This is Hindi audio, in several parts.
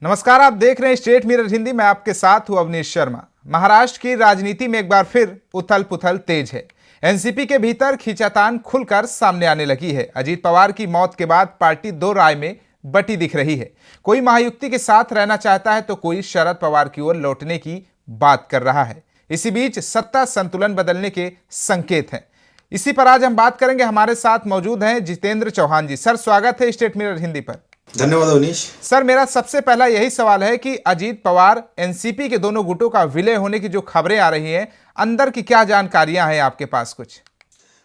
नमस्कार, आप देख रहे हैं स्टेट मिरर हिंदी। मैं आपके साथ हूं अवनीश शर्मा। महाराष्ट्र की राजनीति में एक बार फिर उथल पुथल तेज है। एनसीपी के भीतर खींचातान खुलकर सामने आने लगी है। अजीत पवार की मौत के बाद पार्टी दो राय में बटी दिख रही है। कोई महायुति के साथ रहना चाहता है तो कोई शरद पवार की ओर लौटने की बात कर रहा है। इसी बीच सत्ता संतुलन बदलने के संकेत हैं। इसी पर आज हम बात करेंगे। हमारे साथ मौजूद हैं जितेंद्र चौहान जी। सर, स्वागत है स्टेट मिरर हिंदी पर। धन्यवाद अवनीश। सर, मेरा सबसे पहला यही सवाल है कि अजीत पवार एनसीपी के दोनों गुटों का विलय होने की जो खबरें आ रही हैं, अंदर की क्या जानकारियां हैं आपके पास कुछ?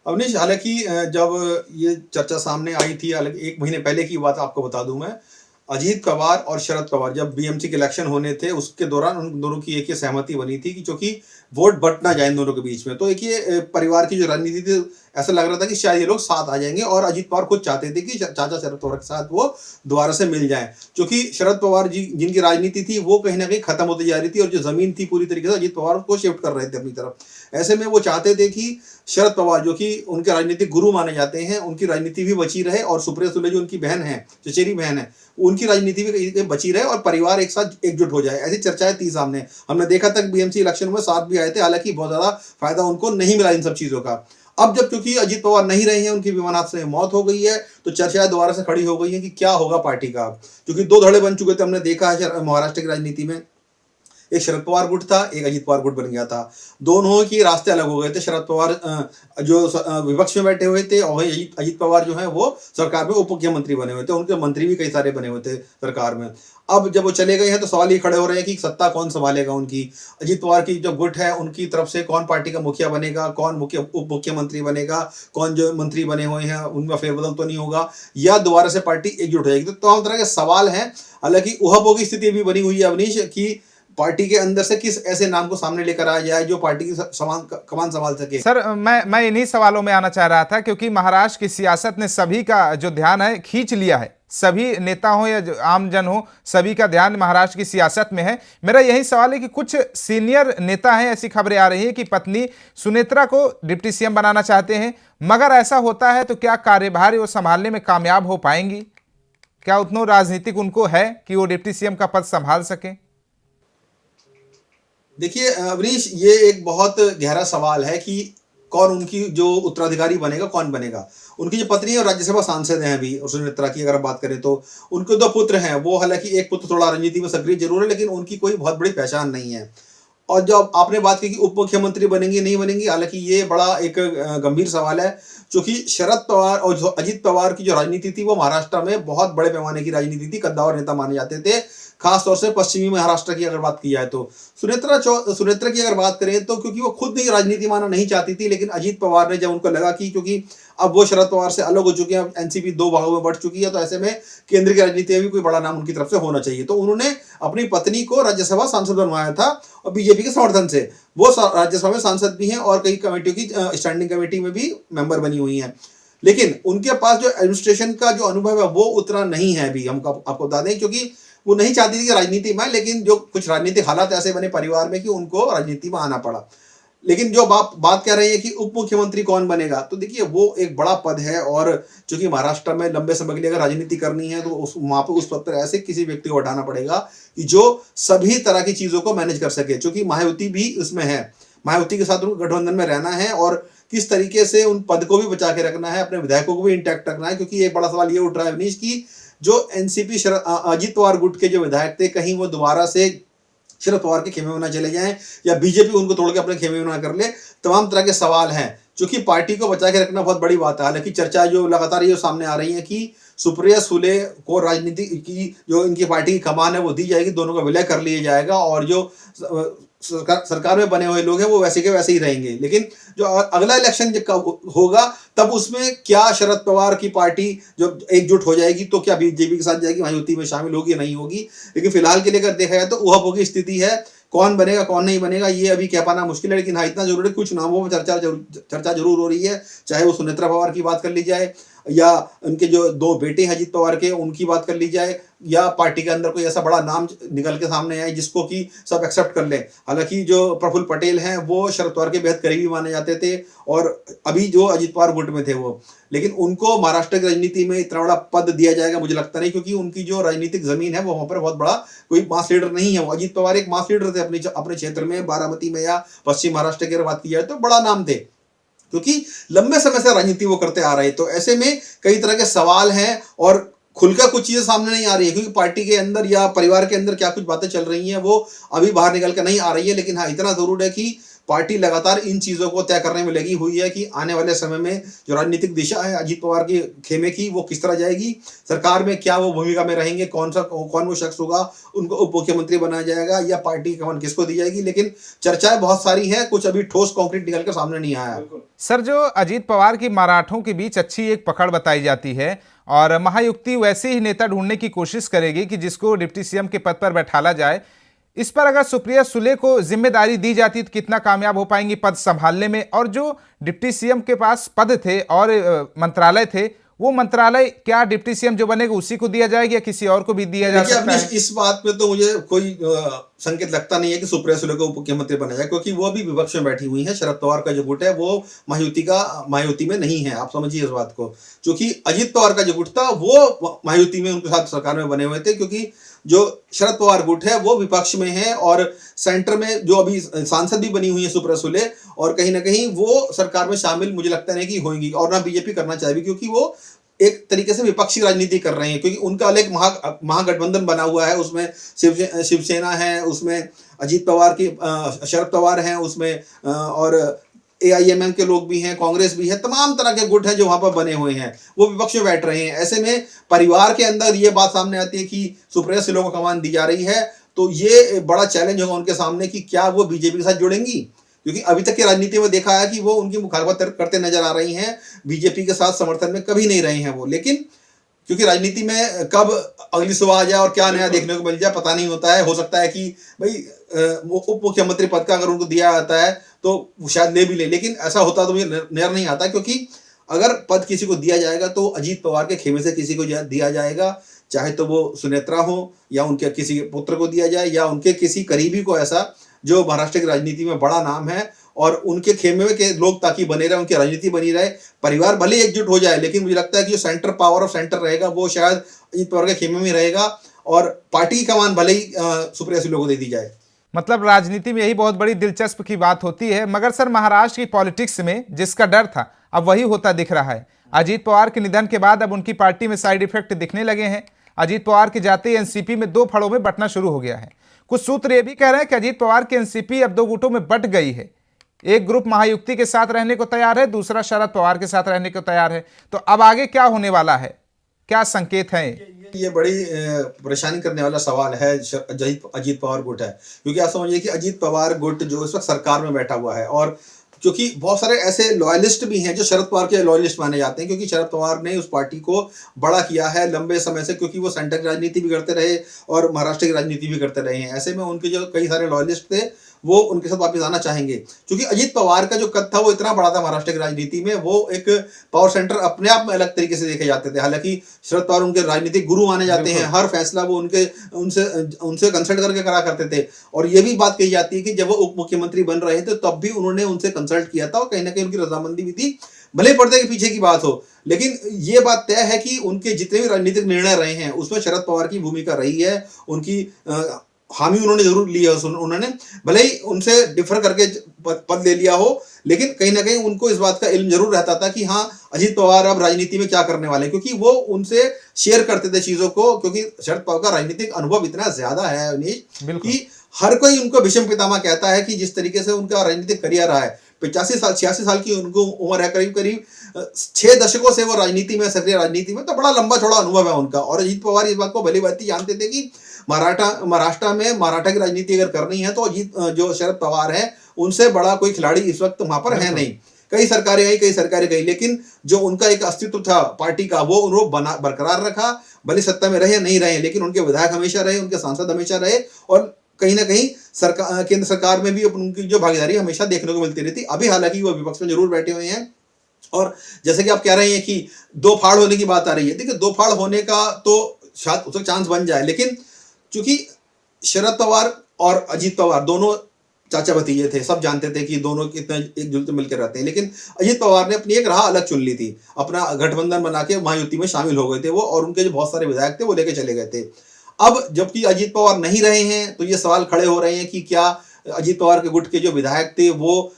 अवनीश, हालांकि जब ये चर्चा सामने आई थी, हालांकि 1 महीने पहले की बात आपको बता दूं मैं। अजीत पवार और शरद पवार जब बीएमसी के इलेक्शन होने थे, उसके दौरान उन दोनों की एक ये सहमति बनी थी कि क्योंकि वोट बंट ना जाए इन दोनों के बीच में, तो एक ये परिवार की जो रणनीति थी, ऐसा लग रहा था कि शायद ये लोग साथ आ जाएंगे। और अजीत पवार खुद चाहते थे कि चाचा शरद पवार के साथ वो दोबारा से मिल जाएं, क्योंकि शरद पवार जी जिनकी राजनीति थी वो कहीं ना कहीं खत्म होती जा रही थी और जो जमीन थी पूरी तरीके से अजीत पवार को शिफ्ट कर रहे थे अपनी तरफ। ऐसे में वो चाहते थे कि शरद पवार, जो कि उनके राजनीतिक गुरु माने जाते हैं, उनकी राजनीति भी बची रहे और सुप्रिया सुले जो उनकी बहन है, चचेरी बहन है, उनकी राजनीति भी बची रहे और परिवार एक साथ एकजुट हो जाए। ऐसी चर्चाएं थी सामने। हमने देखा तक बीएमसी इलेक्शन में साथ भी आए थे, हालांकि बहुत ज्यादा फायदा उनको नहीं मिला इन सब चीजों का। अब जब क्योंकि अजीत पवार नहीं रहे हैं, उनकी विमान हादसे में मौत हो गई है, तो चर्चाएं दोबारा से खड़ी हो गई है कि क्या होगा पार्टी का। क्योंकि दो धड़े बन चुके थे, हमने देखा है महाराष्ट्र की राजनीति में। एक शरद पवार गुट था, एक अजीत पवार गुट बन गया था। दोनों के रास्ते अलग हो गए थे। शरद पवार जो विपक्ष में बैठे हुए थे और अजीत पवार जो है वो सरकार में उप मुख्यमंत्री बने हुए थे। उनके मंत्री भी कई सारे बने हुए थे सरकार में। अब जब वो चले गए हैं तो सवाल ये खड़े हो रहे हैं कि सत्ता कौन संभालेगा उनकी। अजीत पवार की जो गुट है उनकी तरफ से कौन पार्टी का मुखिया बनेगा, कौन उप मुख्यमंत्री बनेगा, कौन जो मंत्री बने हुए हैं उनमें फेरबदल तो नहीं होगा, या दोबारा से पार्टी एकजुट हो जाएगी। तो तमाम तरह के सवाल हैं। हालांकि उहापोह की स्थिति भी बनी हुई है अवनीश कि पार्टी के अंदर से किस ऐसे नाम को सामने लेकर आया जाए जो पार्टी की कमान संभाल सके। सर, मैं इन्हीं सवालों में आना चाह रहा था, क्योंकि महाराष्ट्र की सियासत ने सभी का जो ध्यान है खींच लिया है। सभी नेता हो या आम जन हो, सभी का ध्यान महाराष्ट्र की सियासत में है। मेरा यही सवाल है कि कुछ सीनियर नेता हैं, ऐसी खबरें आ रही हैं कि पत्नी सुनेत्रा को डिप्टी सीएम बनाना चाहते हैं, मगर ऐसा होता है तो क्या कार्यभार वो संभालने में कामयाब हो पाएंगी? क्या उतना राजनीतिक उनको है कि वो डिप्टी सीएम का पद संभाल सके? देखिए अवनीश, ये एक बहुत गहरा सवाल है कि कौन उनकी जो उत्तराधिकारी बनेगा, कौन बनेगा। उनकी जो पत्नी और राज्यसभा सांसद हैं अभी, सुनेत्रा की अगर बात करें तो उनके 2 पुत्र हैं। वो हालांकि एक पुत्र थोड़ा राजनीति में सक्रिय जरूर है, लेकिन उनकी कोई बहुत बड़ी पहचान नहीं है। और जब आपने बात की कि उप मुख्यमंत्री बनेंगे नहीं बनेंगे, हालांकि ये बड़ा एक गंभीर सवाल है, क्योंकि शरद पवार और अजीत पवार की जो राजनीति थी वो महाराष्ट्र में बहुत बड़े पैमाने की राजनीति थी। कद्दावर नेता माने जाते थे, खासतौर से पश्चिमी महाराष्ट्र की अगर बात की जाए तो। सुनेत्रा की अगर बात करें तो क्योंकि वो खुद नहीं राजनीति माना नहीं चाहती थी, लेकिन अजीत पवार ने जब उनको लगा कि क्योंकि अब वो शरद पवार से अलग हो चुके हैं, एनसीपी 2 भागों में बढ़ चुकी है, तो ऐसे में केंद्र की राजनीति में भी कोई बड़ा नाम उनकी तरफ से होना चाहिए, तो उन्होंने अपनी पत्नी को राज्यसभा सांसद बनवाया था और बीजेपी के समर्थन से। वो राज्यसभा में सांसद भी हैं और कई कमेटियों की स्टैंडिंग कमेटी में भी मेंबर बनी हुई हैं। लेकिन उनके पास जो एडमिनिस्ट्रेशन का जो अनुभव है वो उतना नहीं है अभी। हम आपको बता दें, क्योंकि वो नहीं चाहती थी कि राजनीति में, लेकिन जो कुछ राजनीतिक हालात ऐसे बने परिवार में कि उनको राजनीति में आना पड़ा। लेकिन जो बात कह रही है कि उप मुख्यमंत्री कौन बनेगा, तो देखिए वो एक बड़ा पद है और चूंकि महाराष्ट्र में लंबे समय के लिए अगर राजनीति करनी है तो वहां पर उस पद पर ऐसे किसी व्यक्ति को हटाना पड़ेगा कि जो सभी तरह की चीजों को मैनेज कर सके। चूंकि महायुति भी उसमें है, महायुति के साथ उनको गठबंधन में रहना है और किस तरीके से उन पद को भी बचा के रखना है, अपने विधायकों को भी इंटैक्ट रखना है। क्योंकि एक बड़ा सवाल ये उठ रहा है अवनीश की जो एनसीपी अजीत पवार गुट के जो विधायक थे, कहीं वो दोबारा से शरद पवार के खेमे में ना चले जाएं या बीजेपी उनको तोड़ के अपने खेमे में ना कर ले। तमाम तरह के सवाल हैं, क्योंकि पार्टी को बचा के रखना बहुत बड़ी बात है। हालांकि चर्चा जो लगातार ये सामने आ रही है कि सुप्रिया सुले को राजनीति की जो इनकी पार्टी की कमान है वो दी जाएगी, दोनों का विलय कर लिया जाएगा और जो सरकार में बने हुए लोग हैं वो वैसे के वैसे ही रहेंगे। लेकिन जो अगला इलेक्शन होगा तब उसमें क्या शरद पवार की पार्टी जो एकजुट हो जाएगी तो क्या बीजेपी के साथ जाएगी, महायुति में शामिल होगी या नहीं होगी। लेकिन फिलहाल के लिए अगर देखा जाए तो उहापोह की स्थिति है। कौन बनेगा कौन नहीं बनेगा ये अभी कह पाना मुश्किल है। लेकिन हाँ, इतना जरूर है, कुछ नामों में चर्चा जरूर हो रही है। चाहे वो सुनेत्रा पवार की बात कर ली जाए, या उनके जो दो बेटे हैं अजीत पवार के उनकी बात कर ली जाए, या पार्टी के अंदर कोई ऐसा बड़ा नाम निकल के सामने आए जिसको कि सब एक्सेप्ट कर लें। हालांकि जो प्रफुल्ल पटेल हैं वो शरद पवार के बेहद करीबी माने जाते थे और अभी जो अजीत पवार गुट में थे वो, लेकिन उनको महाराष्ट्र की राजनीति में इतना बड़ा पद दिया जाएगा मुझे लगता नहीं, क्योंकि उनकी जो राजनीतिक जमीन है वो वहां पर बहुत बड़ा कोई मास लीडर नहीं है। वो अजीत पवार एक मास लीडर थे अपने क्षेत्र में, बारामती में या पश्चिम महाराष्ट्र की अगर बात की जाए तो बड़ा नाम थे, क्योंकि लंबे समय से राजनीति वो करते आ रहे। तो ऐसे में कई तरह के सवाल हैं और खुलकर कुछ चीजें सामने नहीं आ रही है, क्योंकि पार्टी के अंदर या परिवार के अंदर क्या कुछ बातें चल रही हैं वो अभी बाहर निकल कर नहीं आ रही है। लेकिन हाँ, इतना जरूर है कि पार्टी लगातार इन चीजों को तय करने में लगी हुई है कि आने वाले समय में जो राजनीतिक दिशा है अजीत पवार के खेमे की वो किस तरह जाएगी, सरकार में क्या वो भूमिका में रहेंगे, कौन वो शख्स होगा, उनको उप मुख्यमंत्री बनाया जाएगा या पार्टी की कमान किसको दी जाएगी। लेकिन चर्चाएं बहुत सारी हैं, कुछ अभी ठोस कॉन्क्रीट निकल कर सामने नहीं आया। सर, जो अजीत पवार की मराठों के बीच अच्छी एक पकड़ बताई जाती है और महायुक्ति वैसे ही नेता ढूंढने की कोशिश करेगी कि जिसको डिप्टी सीएम के पद पर बैठाला जाए। इस पर अगर सुप्रिया सुले को जिम्मेदारी दी जाती तो कितना कामयाब हो पाएंगी पद संभालने में? और जो डिप्टी सीएम के पास पद थे और मंत्रालय थे, वो मंत्रालय क्या डिप्टी सीएम जो बनेगा उसी को दिया जाएगा या किसी और को भी दिया जा सकता है? इस बात पे तो मुझे कोई संकेत लगता नहीं है कि सुप्रिया सुले को उप मुख्यमंत्री बनाया जाए, क्योंकि वो भी विपक्ष में बैठी हुई है। शरद पवार का जो गुट है वो महायुति में नहीं है, आप समझिए इस बात को। क्योंकि अजीत पवार का जो गुट था वो महायुति में उनके साथ सरकार में बने हुए थे, क्योंकि जो शरद पवार गुट है वो विपक्ष में है और सेंटर में जो अभी सांसद भी बनी हुई है सुप्रिया सुले, और कहीं ना कहीं वो सरकार में शामिल मुझे लगता नहीं कि होंगी और ना बीजेपी करना चाहेगी, क्योंकि वो एक तरीके से विपक्षी राजनीति कर रहे हैं। क्योंकि उनका अलग महागठबंधन बना हुआ है, उसमें शिवसेना है, उसमें अजीत पवार की शरद पवार हैं उसमें, और एआईएमएम के लोग भी हैं, कांग्रेस भी है, तमाम तरह के गुट हैं जो वहां पर बने हुए हैं, वो विपक्ष में बैठ रहे हैं। ऐसे में परिवार के अंदर ये बात सामने आती है कि सुप्रिया सुले को कमान दी जा रही है, तो ये बड़ा चैलेंज होगा उनके सामने कि क्या वो बीजेपी के साथ जुड़ेंगी, क्योंकि अभी तक की राजनीति में देखा है कि वो उनकी मुखालफत करते नजर आ रही हैं, बीजेपी के साथ समर्थन में कभी नहीं रहे हैं वो। लेकिन क्योंकि राजनीति में कब अगली सुबह आ जाए और क्या नया देखने को मिल जाए पता नहीं होता है। हो सकता है कि भाई उप मुख्यमंत्री पद का अगर उनको दिया जाता है तो वो शायद ले भी ले, लेकिन ऐसा होता तो मुझे नजर नहीं आता, क्योंकि अगर पद किसी को दिया जाएगा तो अजीत पवार के खेमे से किसी को दिया जाएगा, चाहे तो वो सुनेत्रा हो या उनके किसी पुत्र को दिया जाए या उनके किसी करीबी को, ऐसा जो महाराष्ट्र की राजनीति में बड़ा नाम है और उनके खेमे में के लोग ताकि बने रहे, उनकी राजनीति बनी रहे, परिवार भले एकजुट हो जाए, लेकिन मुझे लगता है कि जो सेंटर पावर ऑफ सेंटर रहेगा वो शायद अजीत पवार के खेमे में रहेगा और पार्टी की कमान भले ही सुप्रिया सुले को दे दी जाए। मतलब राजनीति में यही बहुत बड़ी दिलचस्प की बात होती है। मगर सर, महाराष्ट्र की पॉलिटिक्स में जिसका डर था अब वही होता दिख रहा है। अजीत पवार के निधन के बाद अब उनकी पार्टी में साइड इफेक्ट दिखने लगे हैं। अजीत पवार के जाते ही एनसीपी में दो फड़ों में बंटना शुरू हो गया है। कुछ सूत्र ये भी कह रहे हैं कि अजीत पवार की एनसीपी अब दो गुटों में बंट गई है। एक ग्रुप महायुक्ति के साथ रहने को तैयार है, दूसरा शरद पवार के साथ रहने को तैयार है। तो अब आगे क्या होने वाला है, क्या संकेत हैं? ये बड़ी परेशानी करने वाला सवाल है। अजीत पवार गुट है, क्योंकि आप समझिए कि अजीत पवार गुट जो इस वक्त सरकार में बैठा हुआ है, और क्योंकि बहुत सारे ऐसे लॉयलिस्ट भी हैं जो शरद पवार के लॉयलिस्ट माने जाते हैं, क्योंकि शरद पवार ने उस पार्टी को बड़ा किया है लंबे समय से, क्योंकि वो सेंटर की राजनीति भी करते रहे और महाराष्ट्र की राजनीति भी करते रहे हैं। ऐसे में उनके जो कई सारे लॉयलिस्ट थे वो उनके साथ वापस आना चाहेंगे, क्योंकि अजीत पवार का जो कद था वो इतना बड़ा था महाराष्ट्र की राजनीति में, वो एक पावर सेंटर अपने आप में अलग तरीके से देखे जाते थे। हालांकि शरद पवार उनके राजनीतिक गुरु माने जाते हैं, हर फैसला वो उनसे कंसल्ट करके करा करते थे। और ये भी बात कही जाती है कि जब वो उप मुख्यमंत्री बन रहे थे तब भी उन्होंने उनसे कंसल्ट किया था और कहीं ना कहीं उनकी रजामंदी भी थी, भले पर्दे के पीछे की बात हो। लेकिन ये बात तय है कि उनके जितने भी राजनीतिक निर्णय रहे हैं उसमें शरद पवार की भूमिका रही है, उनकी हामी उन्होंने जरूर ली है। उन्होंने भले ही उनसे डिफर करके पद ले लिया हो, लेकिन कहीं ना कहीं उनको इस बात का इल्म जरूर रहता था कि हाँ अजीत पवार अब राजनीति में क्या करने वाले हैं, क्योंकि वो उनसे शेयर करते थे चीजों को। क्योंकि शरद पवार का राजनीतिक अनुभव इतना ज्यादा है अवनीश कि हर कोई उनको भीष्म पितामह कहता है कि जिस तरीके से उनका राजनीतिक करियर रहा है, 85 साल की उनको उम्र है, करीब करीब 6 दशकों से वो राजनीति में, सक्रिय राजनीति में, तो बड़ा लंबा चौड़ा अनुभव है उनका। और अजीत पवार इस बात को भली भांति जानते थे कि महाराष्ट्र में मराठा की राजनीति अगर करनी है तो अजीत जो शरद पवार है उनसे बड़ा कोई खिलाड़ी इस वक्त वहां पर है नहीं। कई सरकारें आई, कई सरकारें गई, लेकिन जो उनका एक अस्तित्व था पार्टी का वो उन्होंने बरकरार रखा। भले सत्ता में रहे नहीं रहे, लेकिन उनके विधायक हमेशा रहे, उनके सांसद हमेशा रहे, और कहीं ना कहीं केंद्र सरकार में भी उनकी जो भागीदारी हमेशा देखने को मिलती रहती। अभी हालांकि वो विपक्ष में जरूर बैठे हुए हैं, और जैसे कि आप कह रहे हैं कि दो फाड़ होने की बात आ रही है, देखिए दो फाड़ होने का तो शायद उसका चांस बन जाए, लेकिन चूंकि शरद पवार और अजीत पवार दोनों चाचा भतीजे थे, सब जानते थे कि दोनों कितना एकजुट मिलकर रहते हैं, लेकिन अजीत पवार ने अपनी एक राह अलग चुन ली थी, अपना गठबंधन बना के महायुति में शामिल हो गए थे वो, और उनके जो बहुत सारे विधायक थे वो लेके चले गए थे। अब जबकि अजीत पवार नहीं रहे हैं, तो ये सवाल खड़े हो रहे हैं कि क्या अजीत पवार के गुट के जो विधायक थे वो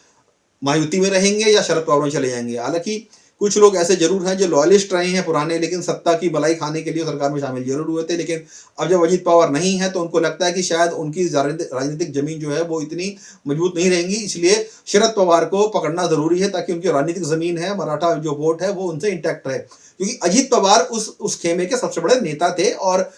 महायुति में रहेंगे या शरद पवार में चले जाएंगे। हालांकि कुछ लोग ऐसे जरूर हैं जो लॉयलिस्ट रहे हैं पुराने, लेकिन सत्ता की मलाई खाने के लिए सरकार में शामिल जरूर हुए थे, लेकिन अब जब अजीत पवार नहीं है तो उनको लगता है कि शायद उनकी राजनीतिक जमीन जो है वो इतनी मजबूत नहीं रहेंगी, इसलिए शरद पवार को पकड़ना जरूरी है ताकि उनकी राजनीतिक जमीन है, मराठा जो वोट है वो उनसे इंटैक्ट रहे। क्योंकि अजीत पवार उस खेमे के सबसे बड़े नेता थे, और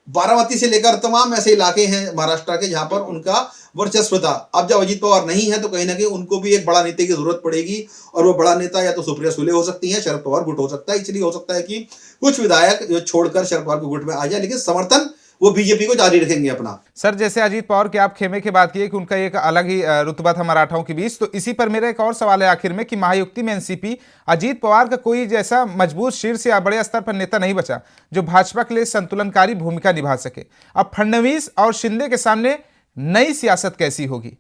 बारामती से लेकर तमाम ऐसे इलाके हैं महाराष्ट्र के जहां पर उनका वर्चस्व था। अब जब अजीत पवार नहीं है तो कहीं ना कहीं उनको भी एक बड़ा नेता की जरूरत पड़ेगी, और वो बड़ा नेता या तो सुप्रिया सुले हो सकती है, शरद पवार गुट हो सकता है। इसलिए हो सकता है कि कुछ विधायक जो छोड़कर शरद पवार के गुट में आ जाए, लेकिन समर्थन वो बीजेपी को जारी रखेंगे अपना। सर, जैसे अजीत पवार के आप खेमे की बात किए कि उनका एक अलग ही रुतबा था मराठाओं के बीच, तो इसी पर मेरा एक और सवाल है आखिर में कि महायुति में एनसीपी अजीत पवार का कोई जैसा मजबूत शीर्ष या बड़े स्तर पर नेता नहीं बचा जो भाजपा के लिए संतुलनकारी भूमिका निभा सके। अब फडणवीस और शिंदे के सामने नई सियासत कैसी होगी?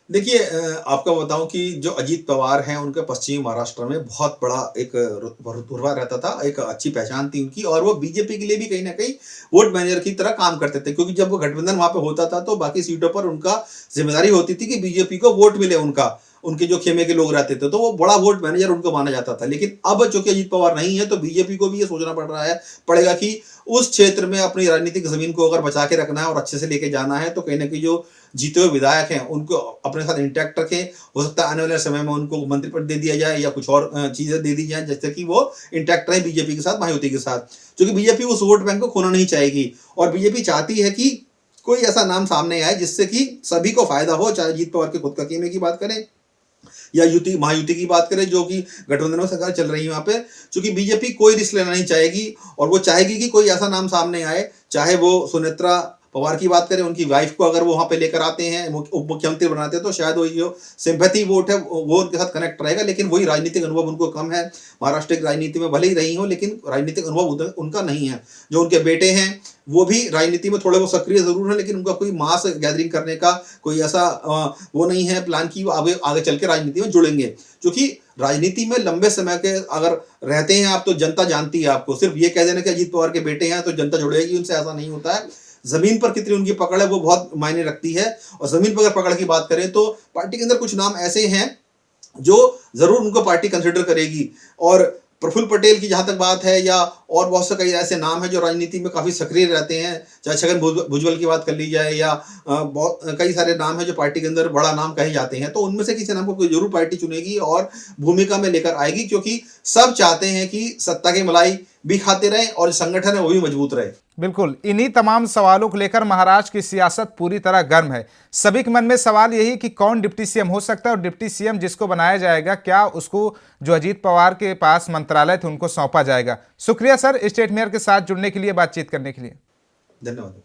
देखिए, आपको बताऊं कि जो अजीत पवार हैं उनका पश्चिमी महाराष्ट्र में बहुत बड़ा एक रुतबा रहता था, एक अच्छी पहचान थी उनकी, और वो बीजेपी के लिए भी कहीं ना कहीं वोट मैनेजर की तरह काम करते थे, क्योंकि जब वो गठबंधन वहां पे होता था तो बाकी सीटों पर उनका जिम्मेदारी होती थी कि बीजेपी को वोट मिले, उनके जो खेमे के लोग रहते थे, तो वो बड़ा वोट मैनेजर उनको माना जाता था। लेकिन अब चूंकि अजीत पवार नहीं है तो बीजेपी को भी ये सोचना पड़ेगा कि उस क्षेत्र में अपनी राजनीतिक जमीन को अगर बचा के रखना है और अच्छे से लेके जाना है, तो कहीं ना कहीं जो जीते हुए विधायक हैं उनको अपने साथ इंटैक्ट रखें। हो सकता है आने वाले समय में उनको मंत्री पद दे दिया जाए या कुछ और चीजें दे दी जाए, जैसे कि वो इंटैक्ट रहे बीजेपी के साथ, महायुति के साथ, क्योंकि बीजेपी उस वोट बैंक को खोना नहीं चाहेगी, और बीजेपी चाहती है कि कोई ऐसा नाम सामने आए जिससे कि सभी को फायदा हो, चाहे अजीत पवार के खुद का खेमे की बात करें या महायुति की बात करें, जो कि गठबंधन में सरकार चल रही है वहां पे। क्योंकि बीजेपी कोई रिस्क लेना नहीं चाहेगी, और वो चाहेगी कि कोई ऐसा नाम सामने आए, चाहे वो सुनेत्रा पवार की बात करें, उनकी वाइफ को अगर वो वहां पे लेकर आते हैं, उप मुख्यमंत्री बनाते हैं, तो शायद वो जो सिंपैथी वोट है वो उनके साथ कनेक्ट रहेगा। लेकिन वही राजनीतिक अनुभव उनको कम है, महाराष्ट्र की राजनीति में भले ही रही हो, लेकिन राजनीतिक अनुभव उनका नहीं है। जो उनके बेटे हैं वो भी राजनीति में थोड़े वो सक्रिय जरूर है, लेकिन उनका कोई मास गैदरिंग करने का कोई ऐसा वो नहीं है प्लान की वो आगे चल के राजनीति में जुड़ेंगे। क्योंकि राजनीति में लंबे समय के अगर रहते हैं आप तो जनता जानती है आपको। सिर्फ ये कह देना कि अजीत पवार के बेटे हैं तो जनता जुड़ेगी उनसे, ऐसा नहीं होता है। जमीन पर कितनी उनकी पकड़ है वो बहुत मायने रखती है। और जमीन पर अगर पकड़ की बात करें तो पार्टी के अंदर कुछ नाम ऐसे हैं जो जरूर उनको पार्टी कंसिडर करेगी। और प्रफुल्ल पटेल की जहां तक बात है, या और बहुत से कई ऐसे नाम हैं जो राजनीति में काफी सक्रिय रहते हैं, चाहे छगन भुजबल की बात कर ली जाए, या बहुत कई सारे नाम हैं जो पार्टी के अंदर बड़ा नाम कहे जाते हैं। तो उनमें से किसी नाम को जरूर पार्टी चुनेगी और भूमिका में लेकर आएगी, क्योंकि सब चाहते हैं कि सत्ता की मलाई भी खाते रहें और संगठन है वो भी मजबूत रहे। बिल्कुल, इन्हीं तमाम सवालों को लेकर महाराष्ट्र की सियासत पूरी तरह गर्म है। सभी के मन में सवाल यही कि कौन डिप्टी सीएम हो सकता है, और डिप्टी सीएम जिसको बनाया जाएगा क्या उसको जो अजीत पवार के पास मंत्रालय थे उनको सौंपा जाएगा। शुक्रिया सर, स्टेट मेयर के साथ जुड़ने के लिए, बातचीत करने के लिए। धन्यवाद।